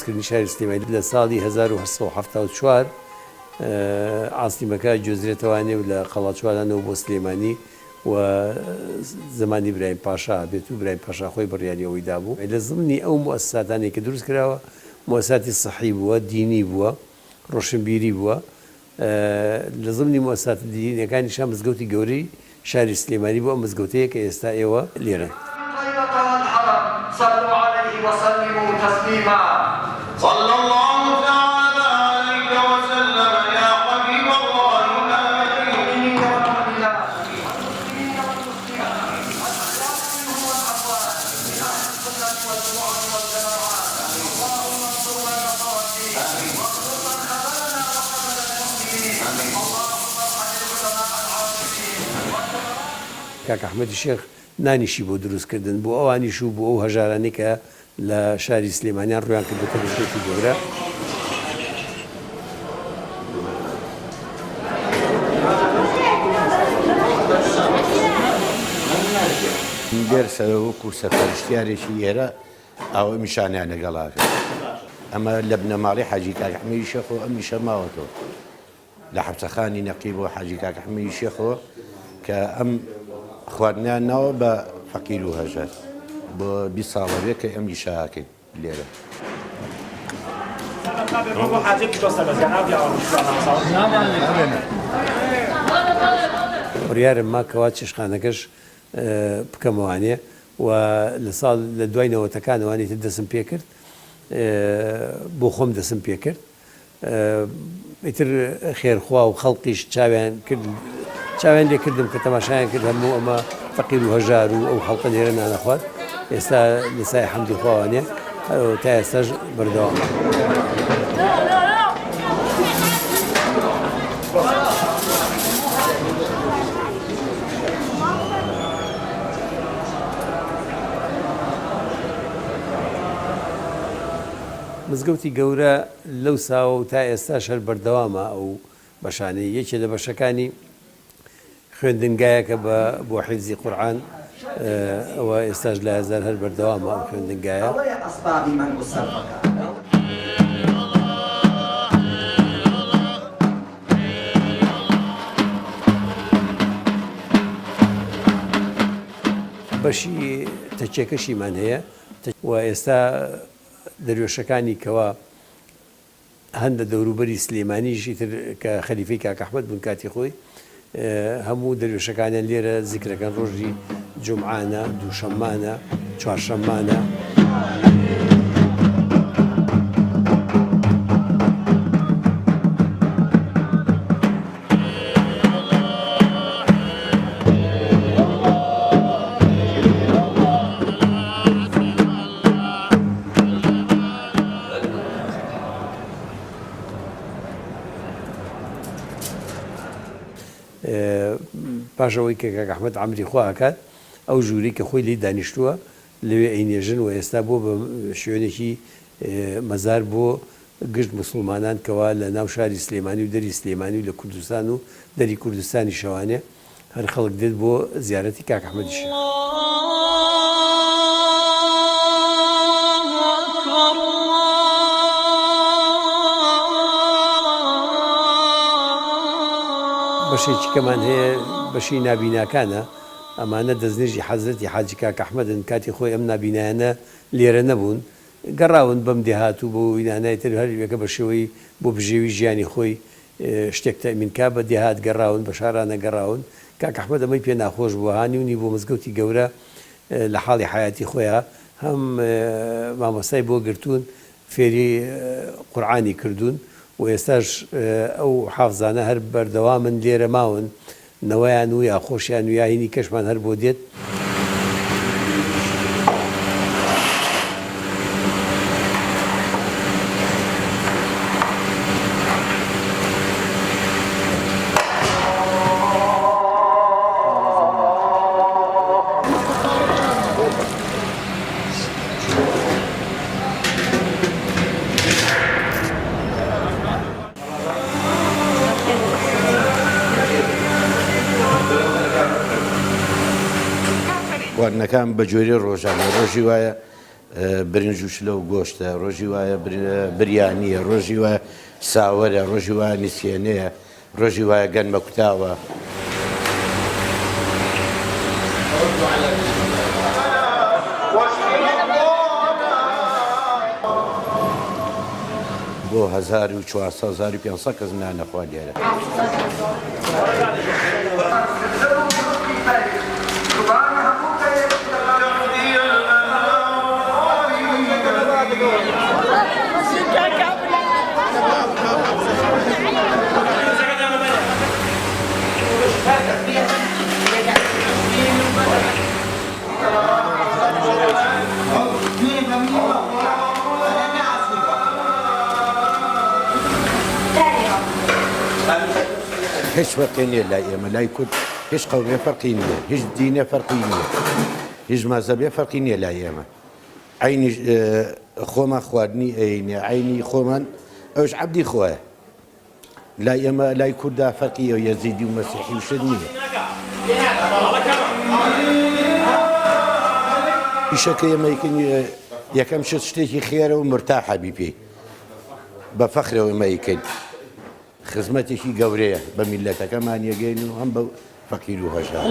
دروستکردنی شاری سلێمانی لە ساڵی 1970 عاصیمەکە گوێزرێتەوە لە قەڵاچوارانەوە بۆ سلێمانی و زمانی برایم پاشا بێت و برایم پاشا خۆی بڕیاریەوەی دابوو لە زمانی ئەو موسساتانێک کە دروست کراوە موسساتی سەحی بووە دینی بووە ڕۆشنبیری بووە لە زمانی موسسات دینیەکانیشا مزگەوتی گەورەی شاری سلێمانی بووە مزگەوتەیە کە ئێستا ئێوە لێرە صلوا عليه وسلموا تسليما صلى الله تعالى عليك وسلم يا حبيب الله الامين کاک ئەحمەدی شێخ نانیشی بۆ دروستکردن بۆ ئەوانیش و بۆ ئەو هەژارانەی کە لە شاری سلێمانیان ڕویان کردوتە بەشێکی گەورە دێر سەرۆک و سەرپەرشتیارێکی ئێرە ئەوە میشانیان لەگەڵاکە ئەمە لە بنەماڵی حاجی کاک ئەحمەدی شێخەوە ئەم میشە ماوەتەوە لە حەبسەخانی نەقیب و حاجی کاک ئەحمەدی شێخەوە کە ئەم خواردنیان ناوە بە فەقیر و هەژار بۆ 20 ساڵە بێ کە ئەم میشاکەین لێرە بڕیارم ماکەوا چێشخانەکەش بکەمەوانێ و لە ساڵ لە دوای نەوەتەکانەوانی تر دەسم پێ کرد بۆ خۆم دەسم پێ کرد ئیتر خێرخوا و خەڵقیش چاویان لێ کردم کە تەماشایان کرد هەموو ئەمە فەقیر و هەژار و ئەو خەڵقە لێرە نانەخوات ئێستا لەسای حەمدی خواوانێ تا ئێستاش بەردەوام مزگەوتی گەورە لەو ساوە و تا ئێستاش هەر بەردەوامە ئەو بەشانەی یەکێ لە بەشەکانی خوێندنگایەکە بۆ حیفزی قورئان ئەوە ئێستاش لە هەزار هەر بەردەوامە ئەو خوێندنگایە بەشی تەکێکەشیمان هەیە و ئێستا دەروێشەکانی کەوا هەندە دەوروبەری سلێمانیشی تر کە خەلیفەی کاک ئەحمەد بوون کاتی خۆی هەموو دەروێشەکانیان لێرە زیکرەکەن ڕۆژی جومعانە دووشەممانە چوارشەممانە پاشەوەی کە کاک ئەحمەد عەمری خواکات ئەو ژووری کە خۆی لی دانیشتووە لەوێ ئەینێژن و ئێستا بۆ بە شوێنێکی مەزار بۆ گشت موسڵمانان کەوا لە ناو شاری سلێمانی و دەری سلێمانی و لە کوردستان و دەری کوردستانی شەوانێ هەر خەڵک دێت بۆ زیارەتی کاک ئەحمەدی شێخ بەشێکی کەمان هەیە بەشی نابیناکانە ئەمانە دەستنێژی حەزرەتی حاجی کاک ئەحمەدن کاتی خۆی ئەم نابینایانە لێرە نەبوون گەڕاون بەم دێهات و بۆ وینانای تر هەروێکە بە شێوەی بۆ بژێوی ژیانی خۆی شتێک تەمینکا بە دێهات گەڕاون بە شارانە گەڕاون کاک ئەحمەد ئەمەی پێ ناخۆش بووە هانیونی بۆ مزگەوتی گەورە لە حاڵی حیاتی خۆیان هەم مامۆستای بۆ گرتوون فێری قورئانی کردوون و ئێستاش ئەو حافزانە هەر بەردەوامن لێرە ماون نەوەیان و یا خۆشیان و یاهینی کەشمان هەر بۆ دێت خواردنەکان بە جۆری ڕۆژانە ڕۆژی وایە برنج و شلە و گۆشتە، ڕۆژی وایە بریانیە، ڕۆژی وایە ساوەرە، ڕۆژی وایە نسیێنەیە، ڕۆژی وایە گەنمە کوتاوە. بۆ 1400-1500 کەس نانەخوا لێرە. هیچ فەرقی نییە لای ئێمە، لای کورد هیچ قەومێ فەرقی نییە، هیچ دینێ فەرقی نییە، هیچ مەزهەبێ فەرقی نییە لای ئێمە. عینی خۆمان خواردنی ئەینێ، عینی خۆمان ئەوش عەبدی خۆیە. لای ئێمە لای کووردا فەرقی ئەو یەزیدی و مەسیحی وشت نییە. ئیشەکە ئێمەیکن یەکەم شتێکی خێرە و مرتاحە بی پێی، بە فەخرەوە ئێمەیکەین. خزمەتێکی گەورەیە بە میلەتەکەمان یەگەین و هەم بە فەقیر و هەژار.